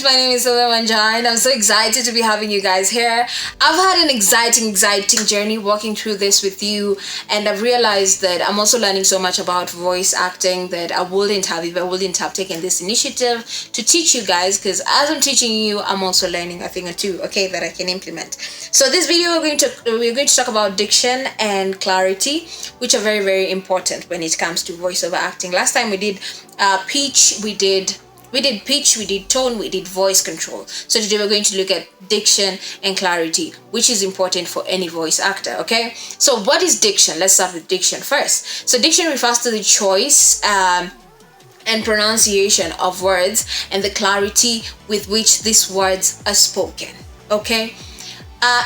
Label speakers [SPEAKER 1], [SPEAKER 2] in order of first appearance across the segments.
[SPEAKER 1] guys, my name is Manja and I'm so excited to be having you guys here. I've had an exciting journey walking through this with you, and I've realized that I'm also learning so much about voice acting that I wouldn't have if I wouldn't have taken this initiative to teach you guys, because as I'm teaching you, I'm also learning a thing or two, okay, that I can implement. So this video we're going to talk about diction and clarity, which are very, very important when it comes to voiceover acting. Last time we did pitch, we did pitch, we did tone, we did voice control. So today we're going to look at diction and clarity, which is important for any voice actor, okay? So what is diction? Let's start with diction first. So diction refers to the choice and pronunciation of words and the clarity with which these words are spoken, okay?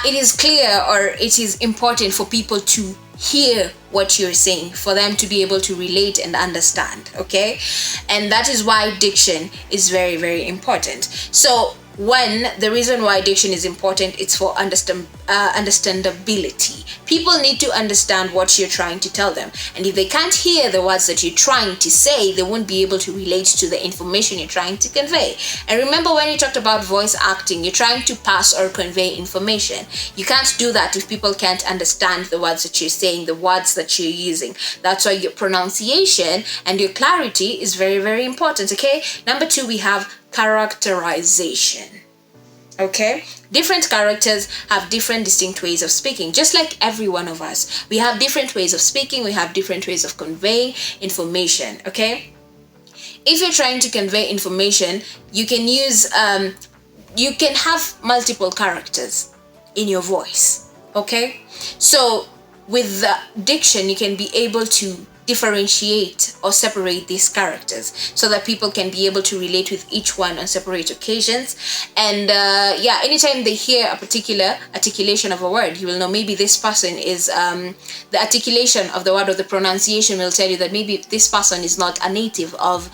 [SPEAKER 1] It is clear, or it is important for people to hear what you're saying, for them to be able to relate and understand, okay? And that is why diction is very, very important. So the reason why diction is important, it's for understandability. People need to understand what you're trying to tell them, and if they can't hear the words that you're trying to say, they won't be able to relate to the information you're trying to convey. And remember, when we talked about voice acting, you're trying to pass or convey information. You can't do that if people can't understand the words that you're saying, the words that you're using. That's why your pronunciation and your clarity is very, very important, okay? Number 2, we have characterization. Okay, different characters have different distinct ways of speaking, just like every one of us. We have different ways of speaking, we have different ways of conveying information, okay? If you're trying to convey information, you can use you can have multiple characters in your voice, okay? So with the diction, you can be able to differentiate or separate these characters so that people can be able to relate with each one on separate occasions. And anytime they hear a particular articulation of a word, you will know maybe this person is the articulation of the word, or the pronunciation will tell you that maybe this person is not a native of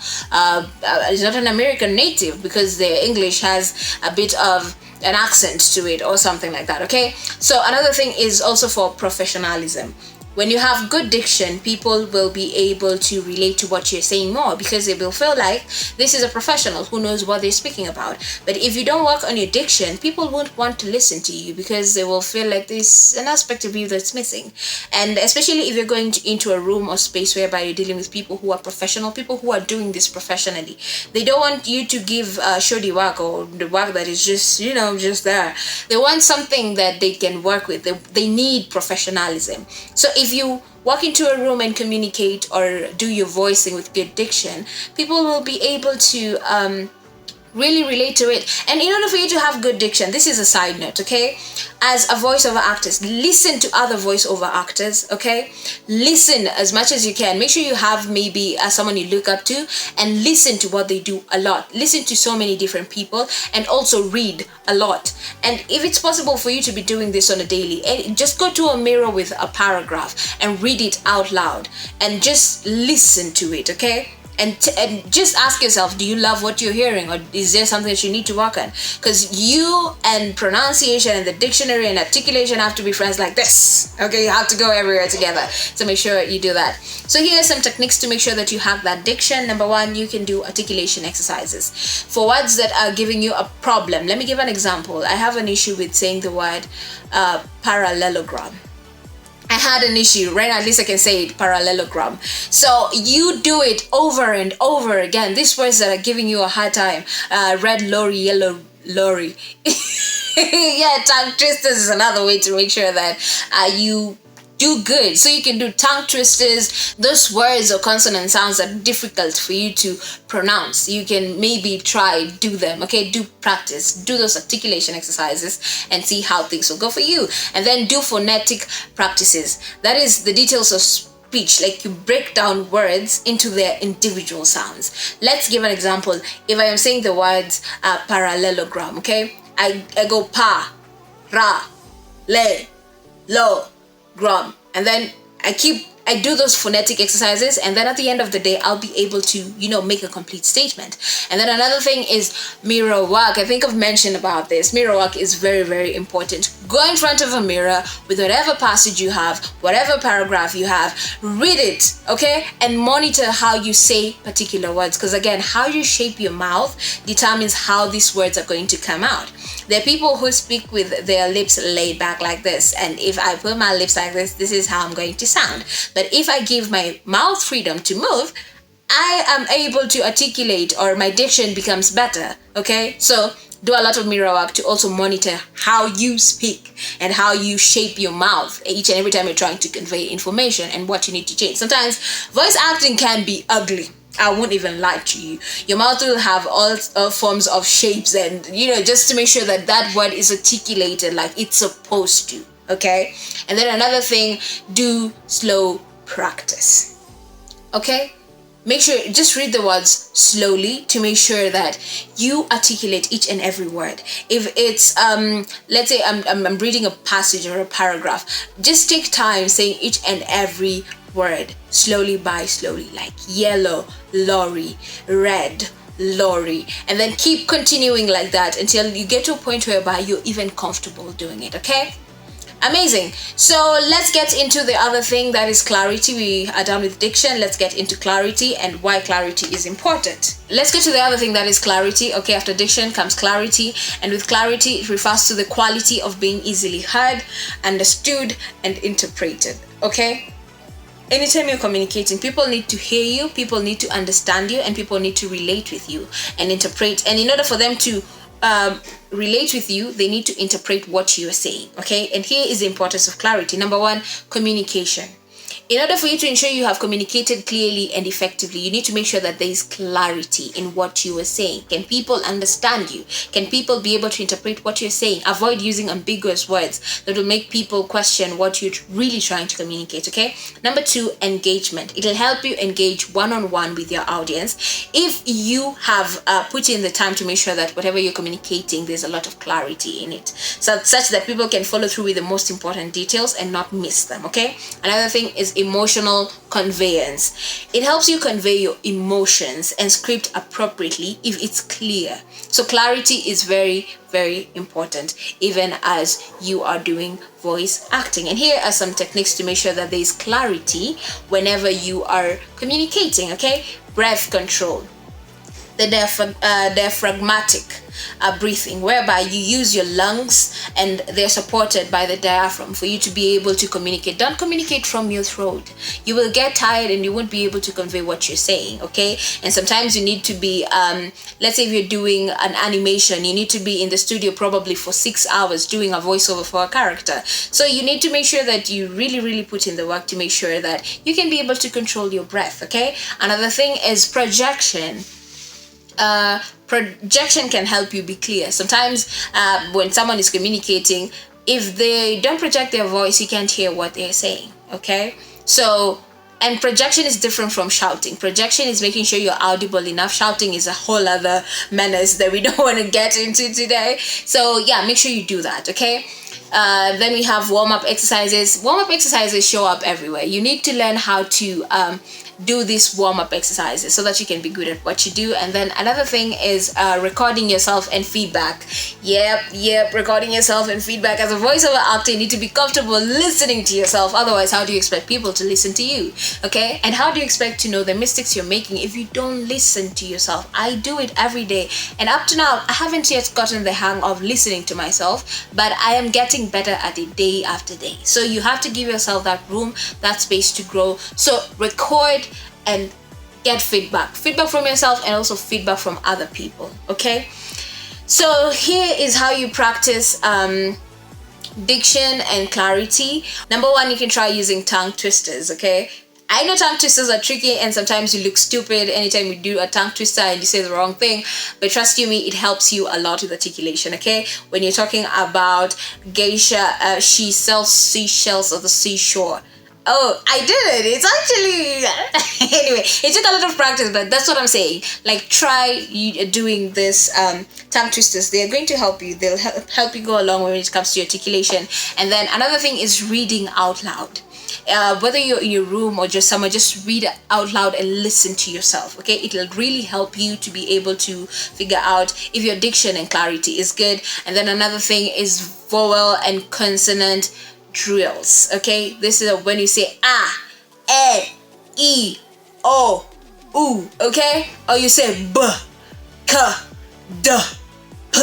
[SPEAKER 1] is not an American native, because their English has a bit of an accent to it or something like that, okay? So another thing is also for professionalism. When you have good diction, people will be able to relate to what you're saying more, because they will feel like this is a professional who knows what they're speaking about. But if you don't work on your diction, people won't want to listen to you, because they will feel like there's an aspect of you that's missing. And especially if you're going into a room or space whereby you're dealing with people who are professional, people who are doing this professionally, they don't want you to give shoddy work, or the work that is just, just there. They want something that they can work with. They need professionalism. So if you walk into a room and communicate or do your voicing with good diction, people will be able to really relate to it. And in order for you to have good diction, this is a side note, okay? As a voiceover actor, listen to other voiceover actors, okay? Listen as much as you can. Make sure you have maybe someone you look up to, and listen to what they do a lot. Listen to so many different people, and also read a lot. And if it's possible for you to be doing this on a daily, just go to a mirror with a paragraph and read it out loud, and just listen to it, okay? And just ask yourself, do you love what you're hearing, or is there something that you need to work on? Because you and pronunciation and the dictionary and articulation have to be friends like this, okay? You have to go everywhere together. So make sure you do that. So here are some techniques to make sure that you have that diction. Number 1, you can do articulation exercises for words that are giving you a problem. Let me give an example. I have an issue with saying the word parallelogram. I had an issue, right now at least I can say it, parallelogram. So you do it over and over again. These words that are giving you a hard time, red lorry, yellow lorry. Yeah, tongue twisters is another way to make sure that you do good. So you can do tongue twisters, those words or consonant sounds that are difficult for you to pronounce. You can maybe do them, okay? Do practice, do those articulation exercises and see how things will go for you. And then do phonetic practices. That is the details of speech, like you break down words into their individual sounds. Let's give an example. If I am saying the words parallelogram, okay? I go pa, ra, le, lo, gram, and then I do those phonetic exercises, and then at the end of the day I'll be able to make a complete statement. And then another thing is mirror work. I think I've mentioned about this. Mirror work is very, very important. Go in front of a mirror with whatever passage you have, whatever paragraph you have, read it, okay? And monitor how you say particular words, because again, how you shape your mouth determines how these words are going to come out. There are people who speak with their lips laid back like this, and if I put my lips like this is how I'm going to sound. But if I give my mouth freedom to move, I am able to articulate, or my diction becomes better, okay? So do a lot of mirror work to also monitor how you speak and how you shape your mouth each and every time you're trying to convey information, and what you need to change. Sometimes voice acting can be ugly. I won't even lie to you. Your mouth will have all forms of shapes, and just to make sure that that word is articulated like it's supposed to, okay? And then another thing, do slow practice, okay? Make sure, just read the words slowly to make sure that you articulate each and every word. If it's, let's say I'm reading a passage or a paragraph, just take time saying each and every word slowly by slowly, like yellow, lorry, red, lorry, and then keep continuing like that until you get to a point whereby you're even comfortable doing it, okay? Amazing. So let's get into the other thing, that is clarity. We are done with diction. Let's get into clarity and why clarity is important. Let's get to the other thing, that is clarity. Okay, after diction comes clarity, and with clarity it refers to the quality of being easily heard, understood, and interpreted. Okay? Anytime you're communicating, people need to hear you, people need to understand you, and people need to relate with you and interpret. And in order for them to relate with you, they need to interpret what you're saying, okay? And here is the importance of clarity. Number one, communication. In order for you to ensure you have communicated clearly and effectively, you need to make sure that there is clarity in what you are saying. Can people understand you? Can people be able to interpret what you're saying? Avoid using ambiguous words that will make people question what you're really trying to communicate, okay? Number two, engagement. It'll help you engage one-on-one with your audience if you have put in the time to make sure that whatever you're communicating, there's a lot of clarity in it, so such that people can follow through with the most important details and not miss them, okay? Another thing is emotional conveyance. It helps you convey your emotions and script appropriately if it's clear. So clarity is very, very important even as you are doing voice acting. And here are some techniques to make sure that there is clarity whenever you are communicating, okay? Breath control. The diaphragmatic breathing, whereby you use your lungs and they're supported by the diaphragm for you to be able to communicate. Don't communicate from your throat. You will get tired and you won't be able to convey what you're saying, okay? And sometimes you need to be, let's say if you're doing an animation, you need to be in the studio probably for 6 hours doing a voiceover for a character. So you need to make sure that you really, really put in the work to make sure that you can be able to control your breath, okay? Another thing is projection. Projection can help you be clear. Sometimes when someone is communicating, if they don't project their voice, you can't hear what they're saying, okay? So, and projection is different from shouting. Projection is making sure you're audible enough. Shouting is a whole other menace that we don't want to get into today. So yeah, make sure you do that, okay? Then we have warm-up exercises. Warm-up exercises show up everywhere. You need to learn how to do these warm-up exercises so that you can be good at what you do. And then another thing is recording yourself and feedback. Yep, recording yourself and feedback. As a voiceover actor, you need to be comfortable listening to yourself. Otherwise, how do you expect people to listen to you? Okay? And how do you expect to know the mistakes you're making if you don't listen to yourself? I do it every day, and up to now I haven't yet gotten the hang of listening to myself, but I am getting better at it day after day. So you have to give yourself that room, that space to grow. So record and get feedback from yourself, and also feedback from other people, okay? So here is how you practice diction and clarity. Number one, you can try using tongue twisters, okay? I know tongue twisters are tricky and sometimes you look stupid anytime you do a tongue twister and you say the wrong thing, but trust you me, it helps you a lot with articulation, okay? When you're talking about geisha, she sells seashells on the seashore. Oh, I did it. It's actually anyway, it took a lot of practice, but that's what I'm saying. Like, try doing this tongue twisters. They're going to help you. They'll help you go along when it comes to articulation. And then another thing is reading out loud. whether you're in your room or just somewhere, just read it out loud and listen to yourself. Okay, it'll really help you to be able to figure out if your diction and clarity is good. And then another thing is vowel and consonant drills. Okay, this is when you say e, o, u. Okay, or you say b, k, d, p.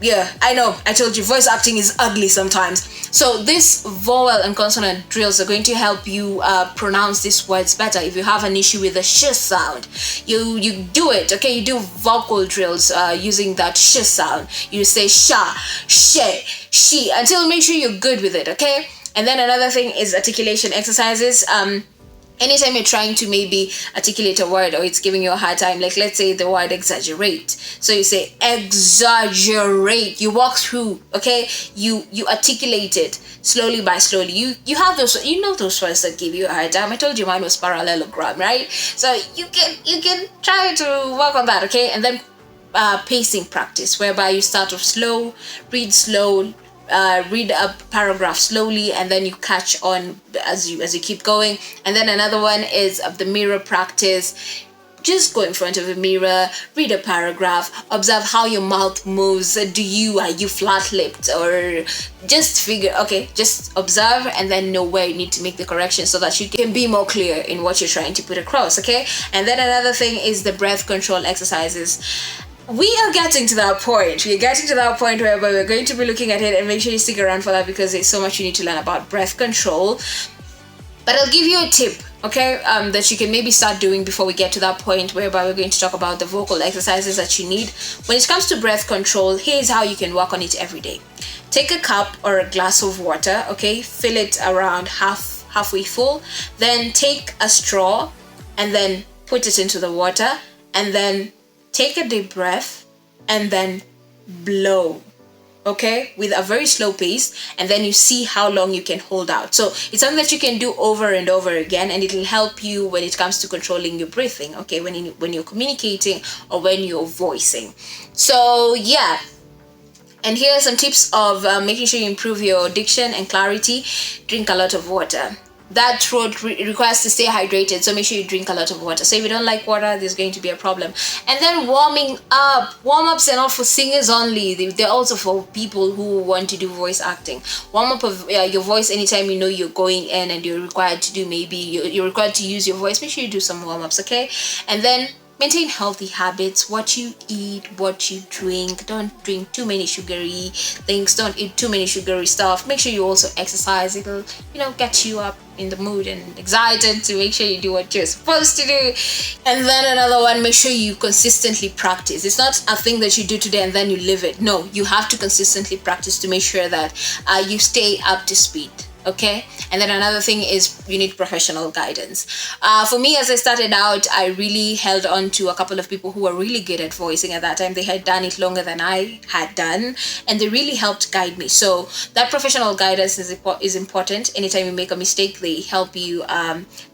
[SPEAKER 1] Yeah, I know, I told you voice acting is ugly sometimes. So this vowel and consonant drills are going to help you pronounce these words better. If you have an issue with the sh sound, you do it. Okay, you do vocal drills using that sh sound. You say sha, she, she, until make sure you're good with it. Okay, and then another thing is articulation exercises. Anytime you're trying to maybe articulate a word or it's giving you a hard time, like let's say the word exaggerate, so you say exaggerate, you walk through, okay, you articulate it slowly by slowly. You have those, you know, those words that give you a hard time. I told you mine was parallelogram, right? So you can try to work on that. Okay, and then pacing practice, whereby you start off slow, read a paragraph slowly, and then you catch on as you keep going. And then another one is the mirror practice. Just go in front of a mirror, read a paragraph, observe how your mouth moves. Are you flat-lipped, or just observe and then know where you need to make the correction so that you can be more clear in what you're trying to put across. Okay, and then another thing is the breath control exercises. We are getting to that point. We're getting to that point whereby we're going to be looking at it, and make sure you stick around for that because there's so much you need to learn about breath control. But I'll give you a tip, okay, that you can maybe start doing before we get to that point whereby we're going to talk about the vocal exercises that you need. When it comes to breath control, here's how you can work on it every day. Take a cup or a glass of water, okay, fill it around halfway full, then take a straw and then put it into the water, and then take a deep breath and then blow, okay, with a very slow pace, and then you see how long you can hold out. So it's something that you can do over and over again, and it'll help you when it comes to controlling your breathing, okay, when you're communicating or when you're voicing. So yeah, and here are some tips of making sure you improve your diction and clarity. Drink a lot of water. That throat requires to stay hydrated, so make sure you drink a lot of water. So if you don't like water, there's going to be a problem. And then warming up. Warm-ups are not for singers only. They're also for people who want to do voice acting. Warm up of your voice anytime you know you're going in and you're required to do, maybe you're required to use your voice. Make sure you do some warm-ups, okay? And then maintain healthy habits. What you eat, what you drink. Don't drink too many sugary things. Don't eat too many sugary stuff. Make sure you also exercise. It'll, get you up in the mood and excited to make sure you do what you're supposed to do. And then another one, make sure you consistently practice. It's not a thing that you do today and then you live it. No, you have to consistently practice to make sure that you stay up to speed. Okay, and then another thing is you need professional guidance. For me, as I started out, I really held on to a couple of people who were really good at voicing at that time. They had done it longer than I had done, and they really helped guide me. So that professional guidance is important. Anytime you make a mistake, they help you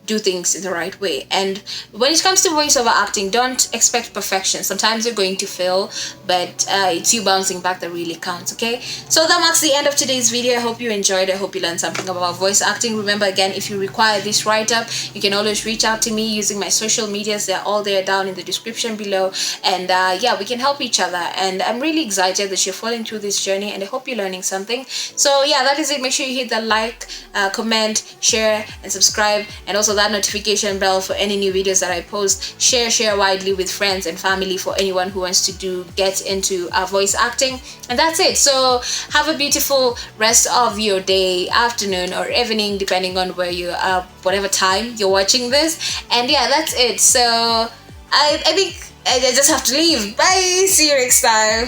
[SPEAKER 1] do things in the right way. And when it comes to voiceover acting, don't expect perfection. Sometimes you're going to fail, but it's you bouncing back that really counts. Okay, so that marks the end of today's video. I hope you enjoyed. I hope you learned something about voice acting. Remember, again, if you require this write-up, you can always reach out to me using my social medias. They're all there down in the description below, and yeah, we can help each other. And I'm really excited that you're following through this journey, and I hope you're learning something. So yeah, that is it. Make sure you hit the like, comment, share, and subscribe, and also that notification bell for any new videos that I post. Share widely with friends and family for anyone who wants to get into voice acting. And that's it. So have a beautiful rest of your day, afternoon, or evening, depending on where you are, whatever time you're watching this. And yeah, that's it. So I think I just have to leave. Bye. See you next time.